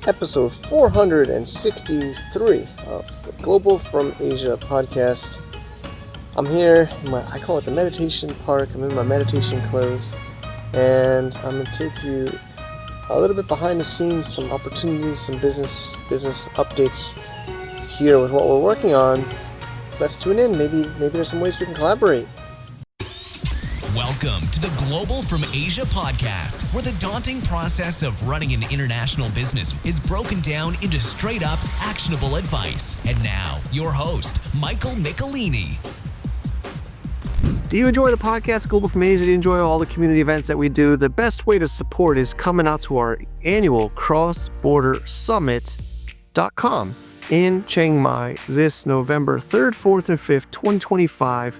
episode 463 of the Global from Asia podcast. I'm here, I call it the meditation park. I'm in my meditation clothes, and I'm going to take you a little bit behind the scenes, some opportunities, some business updates here with what we're working on. Let's tune in. Maybe there's some ways we can collaborate. Welcome to the Global from Asia podcast, where the daunting process of running an international business is broken down into straight-up, actionable advice. And now, your host, Michael Michelini. Do you enjoy the podcast, Global from Asia? Do you enjoy all the community events that we do? The best way to support is coming out to our annual Cross-Border Summit.com in Chiang Mai this November 3rd, 4th, and 5th, 2025.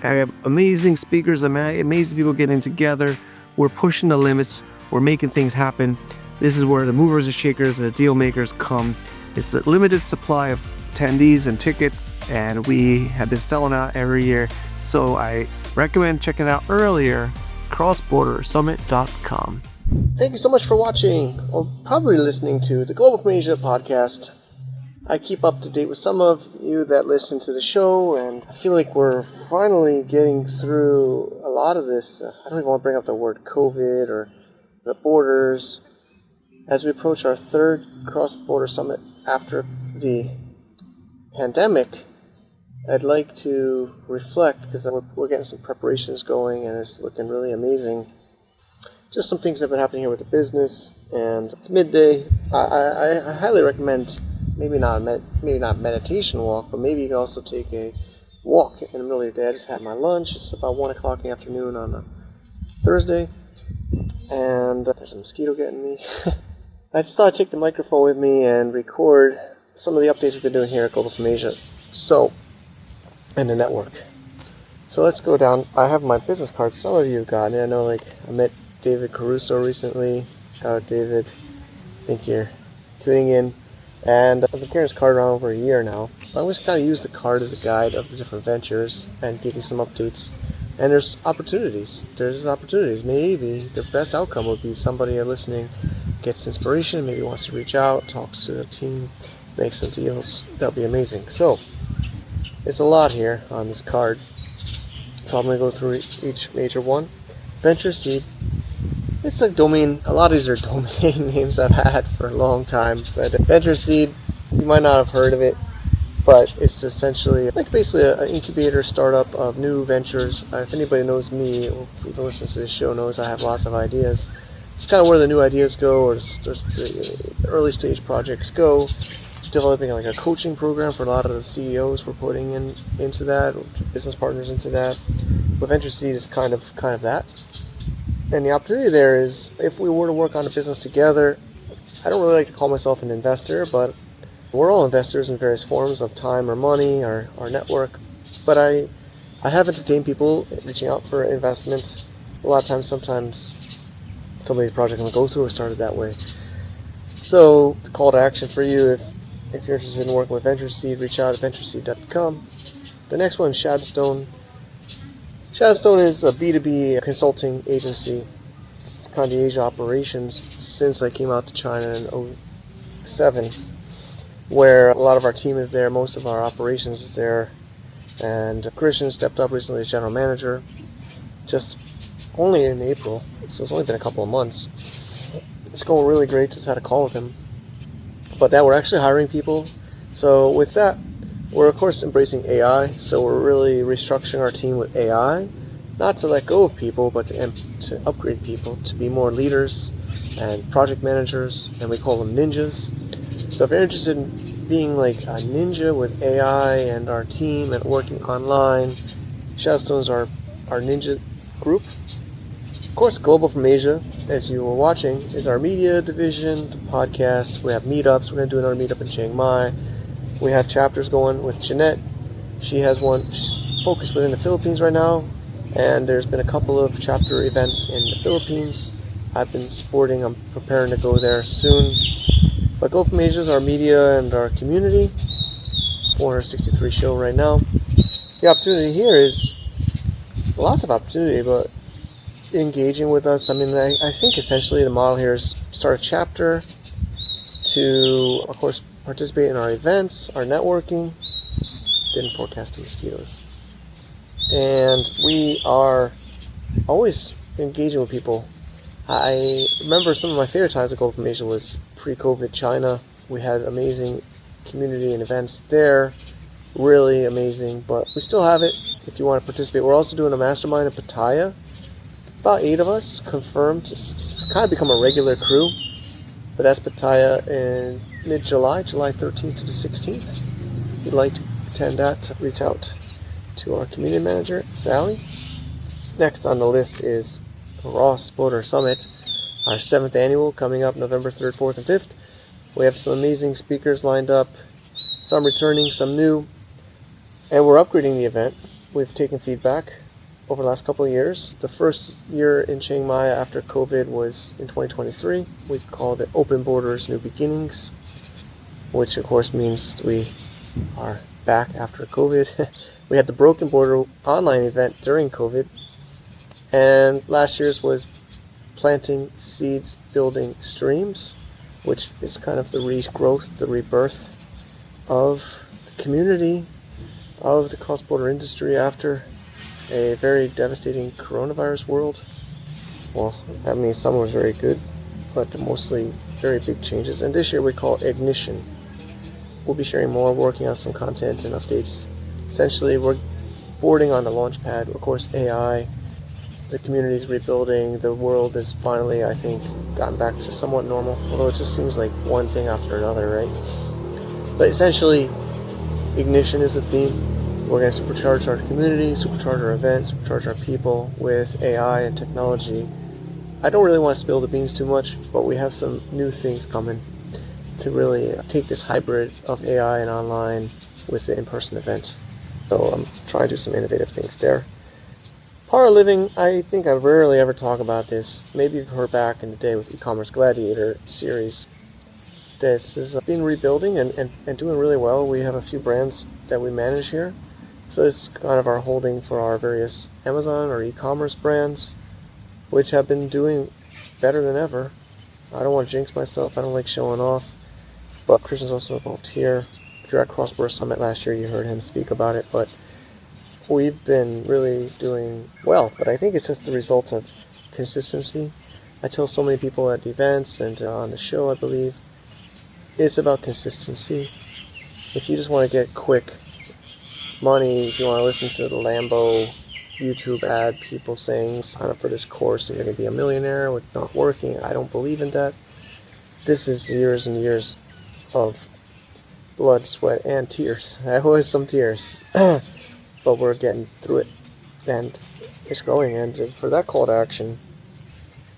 I have amazing speakers, amazing people getting together. We're pushing the limits. We're making things happen. This is where the movers and shakers and the deal makers come. It's a limited supply of attendees and tickets, and we have been selling out every year. So I recommend checking it out earlier, crossbordersummit.com. Thank you so much for watching, or probably listening to the Global from Asia podcast. I keep up to date with some of you that listen to the show, and I feel like we're finally getting through a lot of this. I don't even want to bring up the word COVID or the borders. As we approach our third cross-border summit after the pandemic, I'd like to reflect, because we're getting some preparations going and it's looking really amazing. Just some things that have been happening here with the business, and it's midday. I highly recommend maybe not meditation walk, but maybe you can also take a walk in the middle of your day. I just had my lunch. It's about 1 o'clock in the afternoon on a Thursday, and there's a mosquito getting me. I just thought I'd take the microphone with me and record some of the updates we've been doing here at Global from Asia, and the network. So let's go down. I have my business card. Some of you have gotten it. I know, I met David Caruso recently. Shout out, David. I think you're tuning in. And I've been carrying this card around for a year now. I'm just kind of use the card as a guide of the different ventures and give you some updates. And there's opportunities. Maybe the best outcome would be somebody you're listening gets inspiration, maybe wants to reach out, talks to the team, makes some deals. That'll be amazing. So, there's a lot here on this card. So I'm going to go through each major one. Venture Seed. It's a domain. A lot of these are domain names I've had for a long time. But Venture Seed, you might not have heard of it, but it's essentially basically an incubator startup of new ventures. If anybody knows me, or even listens to this show, knows I have lots of ideas. It's kind of where the new ideas go, or the early stage projects go. Developing a coaching program for a lot of the CEOs we're putting into that, or business partners into that. But Venture Seed is kind of that. And the opportunity there is, if we were to work on a business together, I don't really like to call myself an investor, but we're all investors in various forms of time or money or our network. But I have entertained people reaching out for investment. A lot of times, sometimes, some of the project I'm going to go through was started that way. So, the call to action for you, if you're interested in working with Venture Seed, reach out at ventureseed.com. The next one is Shadstone. Shadstone is a B2B consulting agency. It's kind of the Asia operations since I came out to China in 2007, where a lot of our team is there, most of our operations is there, and Christian stepped up recently as general manager, just only in April, so it's only been a couple of months. It's going really great. Just had a call with him. But that we're actually hiring people. So with that, we're of course embracing AI. So we're really restructuring our team with AI, not to let go of people, but to upgrade people to be more leaders and project managers, and we call them ninjas. So if you're interested in being like a ninja with AI and our team and working online, Shadstone's our ninja group. Of course, Global from Asia, as you were watching, is our media division, the podcast. We have meetups. We're going to do another meetup in Chiang Mai. We have chapters going with Jeanette. She has one. She's focused within the Philippines right now. And there's been a couple of chapter events in the Philippines. I've been supporting. I'm preparing to go there soon. But Global from Asia is our media and our community. 463 show right now. The opportunity here is lots of opportunity, but engaging with us. I mean, I think essentially the model here is start a chapter to, of course, participate in our events, our networking. Didn't forecast the mosquitoes. And we are always engaging with people. I remember some of my favorite times at Gulf of Asia was pre-COVID China. We had amazing community and events there. Really amazing, but we still have it if you want to participate. We're also doing a mastermind in Pattaya. About 8 of us confirmed to kind of become a regular crew. But that's Pattaya in mid-July, July 13th to the 16th. If you'd like to attend that, reach out to our community manager, Sally. Next on the list is Ross Border Summit, our 7th annual, coming up November 3rd, 4th, and 5th. We have some amazing speakers lined up, some returning, some new, and we're upgrading the event. We've taken feedback over the last couple of years. The first year in Chiang Mai after COVID was in 2023. We called it Open Borders, New Beginnings, which of course means we are back after COVID. We had the Broken Border online event during COVID, and last year's was Planting Seeds, Building Streams, which is kind of the regrowth, the rebirth of the community, of the cross-border industry after a very devastating coronavirus world. Well, I mean, some was very good, but mostly very big changes. And this year we call Ignition. We'll be sharing more, working on some content and updates. Essentially, we're boarding on the launch pad. Of course, AI, the community is rebuilding. The world has finally, I think, gotten back to somewhat normal, although it just seems like one thing after another, right? But essentially, Ignition is the theme. We're going to supercharge our community, supercharge our events, supercharge our people with AI and technology. I don't really want to spill the beans too much, but we have some new things coming to really take this hybrid of AI and online with the in-person event. So I'm trying to do some innovative things there. Power Living, I think I rarely ever talk about this. Maybe you've heard back in the day with E-commerce Gladiator series. This is been rebuilding and doing really well. We have a few brands that we manage here. So this is kind of our holding for our various Amazon or e-commerce brands, which have been doing better than ever. I don't want to jinx myself. I don't like showing off. But Christian's also involved here. If you're at Cross-Border Summit last year, you heard him speak about it. But we've been really doing well. But I think it's just the result of consistency. I tell so many people at the events and on the show, I believe, it's about consistency. If you just want to get quick money, if you want to listen to the Lambo YouTube ad, people saying sign up for this course and you're going to be a millionaire with not working, I don't believe in that. This is years and years of blood, sweat, and tears. There was some tears, but we're getting through it, and it's growing. And for that call to action,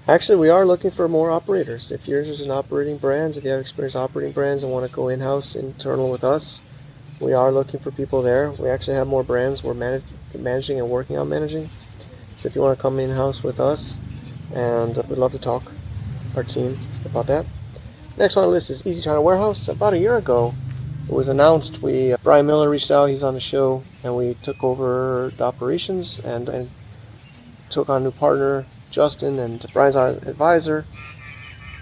actually, we are looking for more operators. If you're interested in operating brands, if you have experience operating brands and want to go in-house, internal with us, we are looking for people there. We actually have more brands we're managing and working on managing. So if you want to come in-house with us, and we'd love to talk our team about that. Next on the list is Easy China Warehouse. About a year ago, it was announced. Brian Miller reached out. He's on the show, and we took over the operations and took on a new partner, Justin, and Brian's our advisor.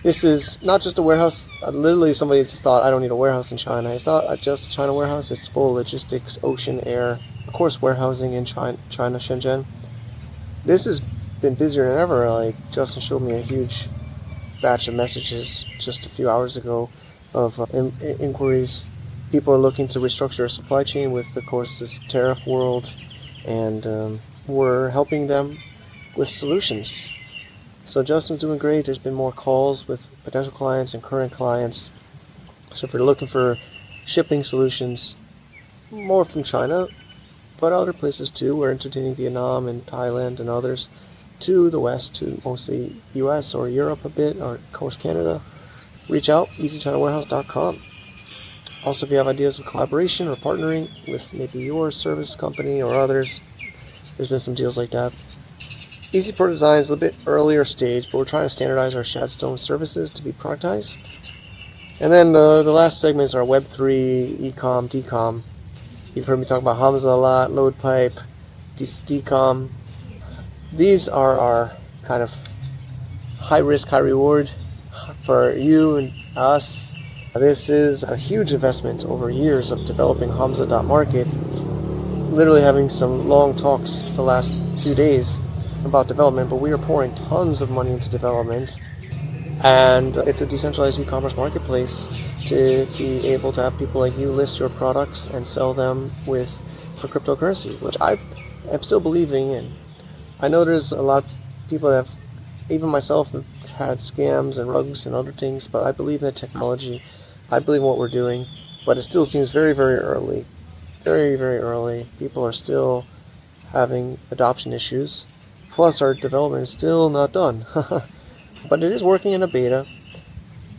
This is not just a warehouse. Literally, somebody just thought, I don't need a warehouse in China. It's not just a China warehouse. It's full logistics, ocean, air, of course, warehousing in China, Shenzhen. This has been busier than ever. Like, Justin showed me a huge batch of messages just a few hours ago of inquiries. People are looking to restructure their supply chain with, of course, this tariff world, and we're helping them with solutions. So Justin's doing great. There's been more calls with potential clients and current clients. So if you're looking for shipping solutions, more from China, but other places too. We're entertaining Vietnam and Thailand and others to the west, to mostly US or Europe a bit, or of course Canada. Reach out, easychinawarehouse.com. Also, if you have ideas of collaboration or partnering with maybe your service company or others, there's been some deals like that. Easy Pro Design is a bit earlier stage, but we're trying to standardize our Shadstone services to be productized. And then the last segment is our Web3, e-com, decom. You've heard me talk about Hamza a lot, LoadPipe, decom. These are our kind of high risk, high reward for you and us. This is a huge investment over years of developing Hamza.market, literally having some long talks the last few days about development, but we are pouring tons of money into development, and it's a decentralized e-commerce marketplace to be able to have people like you list your products and sell them for cryptocurrency, which I am still believing in. I know there's a lot of people that have, even myself, have had scams and rugs and other things, but I believe in the technology. I believe in what we're doing, but it still seems very, very early. Very, very early. People are still having adoption issues. Plus, our development is still not done. But it is working in a beta.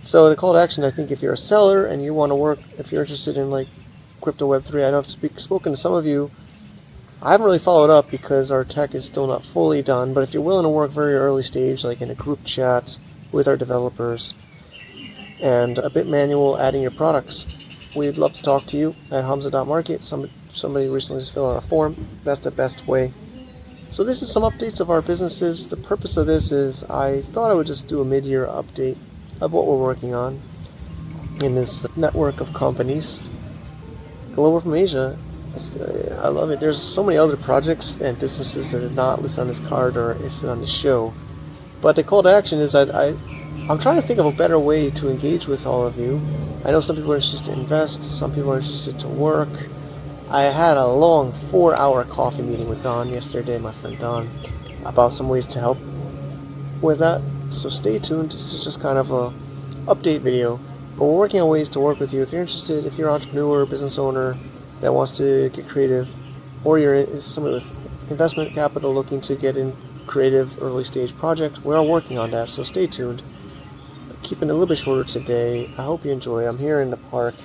So the call to action, I think, if you're a seller and you want to work, if you're interested in like crypto Web3, I know I've spoken to some of you. I haven't really followed up because our tech is still not fully done, but if you're willing to work very early stage, like in a group chat with our developers, and a bit manual adding your products, we'd love to talk to you at Hamza.market. Somebody recently just filled out a form. That's the best way. So this is some updates of our businesses. The purpose of this is I thought I would just do a mid-year update of what we're working on in this network of companies. Global from Asia, I love it. There's so many other projects and businesses that are not listed on this card or listed on the show. But the call to action is I'm trying to think of a better way to engage with all of you. I know some people are interested to invest, some people are interested to work. I had a long 4-hour coffee meeting with Don yesterday, my friend Don, about some ways to help with that. So stay tuned. This is just kind of a update video. But we're working on ways to work with you. If you're interested, if you're an entrepreneur, business owner that wants to get creative, or you're somebody with investment capital looking to get in creative early stage project, we're all working on that. So stay tuned. Keeping it a little bit shorter today. I hope you enjoy. I'm here in the park.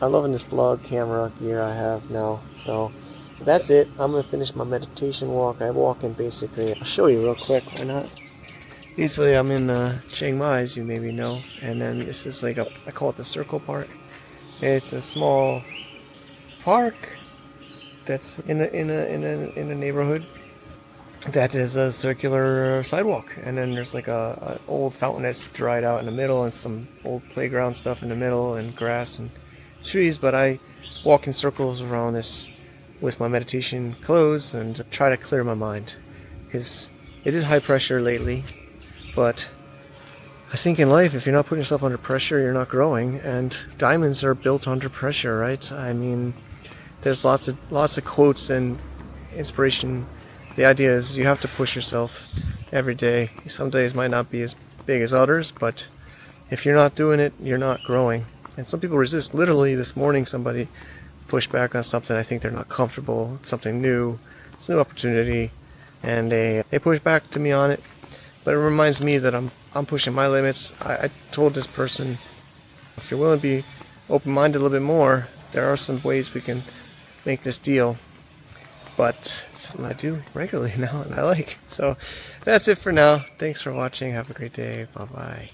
I'm loving this vlog camera gear I have now. So that's it. I'm going to finish my meditation walk. I walk in basically. I'll show you real quick. Why not? Basically, I'm in Chiang Mai, as you maybe know. And then this is like I call it the Circle Park. It's a small park that's in a neighborhood that is a circular sidewalk, and then there's like a old fountain that's dried out in the middle, and some old playground stuff in the middle, and grass and trees. But I walk in circles around this with my meditation clothes and try to clear my mind, because it is high pressure lately. But I think in life, if you're not putting yourself under pressure, you're not growing, and diamonds are built under pressure, right? I mean, there's lots of quotes and inspiration. The idea is you have to push yourself every day. Some days might not be as big as others, but if you're not doing it, you're not growing. And some people resist. Literally this morning somebody pushed back on something. I think they're not comfortable. It's something new. It's a new opportunity. And they pushed back to me on it. But it reminds me that I'm pushing my limits. I told this person, if you're willing to be open-minded a little bit more, there are some ways we can make this deal. But it's something I do regularly now and I like. So that's it for now. Thanks for watching. Have a great day. Bye-bye.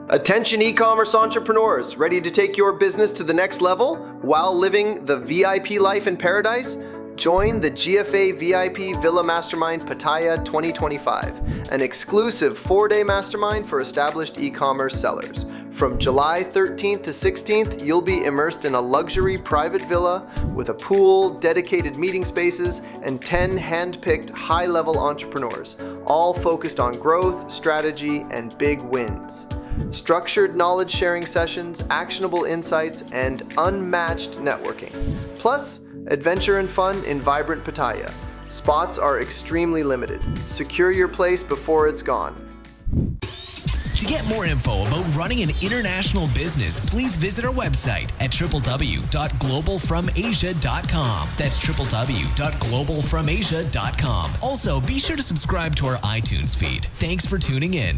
Attention e-commerce entrepreneurs, ready to take your business to the next level while living the VIP life in paradise? Join the GFA VIP Villa Mastermind Pattaya 2025, an exclusive 4-day mastermind for established e-commerce sellers. From July 13th to 16th, you'll be immersed in a luxury private villa with a pool, dedicated meeting spaces, and 10 hand-picked high-level entrepreneurs, all focused on growth, strategy, and big wins. Structured knowledge-sharing sessions, actionable insights, and unmatched networking. Plus, adventure and fun in vibrant Pattaya. Spots are extremely limited. Secure your place before it's gone. To get more info about running an international business, please visit our website at www.globalfromasia.com. That's www.globalfromasia.com. Also, be sure to subscribe to our iTunes feed. Thanks for tuning in.